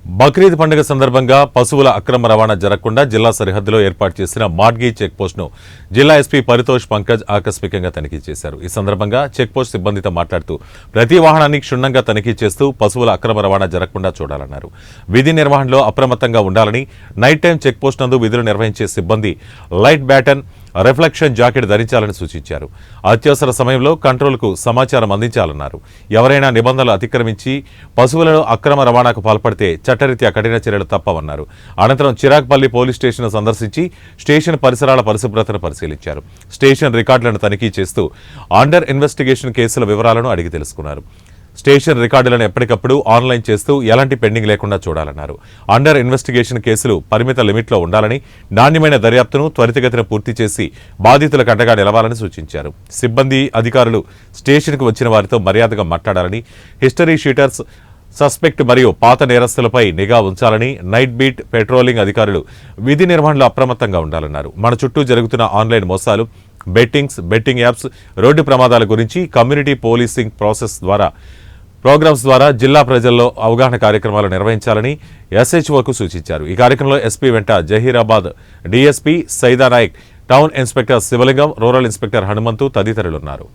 బక్రీద్ పండుగ సందర్భంగా పశువుల అక్రమ రవాణా జరగకుండా జిల్లా సరిహద్దులో ఏర్పాటు చేసిన మాడ్గి చెక్పోస్ట్ను జిల్లా ఎస్పీ పరితోష్ పంకజ్ ఆకస్మికంగా తనిఖీ చేశారు. ఈ సందర్భంగా చెక్పోస్ట్ సిబ్బందితో మాట్లాడుతూ ప్రతి వాహనాన్ని క్షుణ్ణంగా తనిఖీ చేస్తూ పశువుల అక్రమ రవాణా జరగకుండా చూడాలన్నారు. విధి నిర్వహణలో అప్రమత్తంగా ఉండాలని, నైట్ టైం చెక్పోస్ట్ నందు విధులు నిర్వహించే సిబ్బంది లైట్ బ్యాటన్, రిఫ్లెక్షన్ జాకెట్ ధరించాలని సూచించారు. అత్యవసర సమయంలో కంట్రోల్కు సమాచారం అందించాలన్నారు. ఎవరైనా నిబంధనలు అతిక్రమించి పశువులను అక్రమ రవాణాకు పాల్పడితే చట్టరీత్యా కఠిన చర్యలు తప్పవన్నారు. అనంతరం చిరాగ్పల్లి పోలీస్ స్టేషన్ సందర్శించి స్టేషన్ పరిసరాల పరిశుభ్రతను పరిశీలించారు. స్టేషన్ రికార్డులను తనిఖీ చేస్తూ అండర్ ఇన్వెస్టిగేషన్ కేసుల వివరాలను అడిగి తెలుసుకున్నారు. స్టేషన్ రికార్డులను ఎప్పటికప్పుడు ఆన్లైన్ చేస్తూ ఎలాంటి పెండింగ్ లేకుండా చూడాలన్నారు. అండర్ ఇన్వెస్టిగేషన్ కేసులు పరిమిత లిమిట్లో ఉండాలని, నాణ్యమైన దర్యాప్తును త్వరితగతిన పూర్తి చేసి బాధితులకు అండగా నిలవాలని సూచించారు. సిబ్బంది, అధికారులు స్టేషన్కు వచ్చిన వారితో మర్యాదగా మాట్లాడాలని, హిస్టరీ షీటర్స్, సస్పెక్ట్ మరియు పాత నేరస్తులపై నిఘా ఉంచాలని, నైట్ బీట్, పెట్రోలింగ్ అధికారులు విధి నిర్వహణలో అప్రమత్తంగా ఉండాలన్నారు. మన చుట్టూ జరుగుతున్న ఆన్లైన్ మోసాలు, బెట్టింగ్ యాప్స్, రోడ్డు ప్రమాదాల గురించి కమ్యూనిటీ పోలీసింగ్ ప్రోగ్రామ్స్ ద్వారా జిల్లా ప్రజల్లో అవగాహన కార్యక్రమాలు నిర్వహించాలని ఎస్హెచ్ఓకు సూచించారు. ఈ కార్యక్రమంలో ఎస్పీ వెంట Zaheerabad DSP Saida Naik, town inspector Shivalingam, rural inspector Hanumanthu తదితరులున్నారు.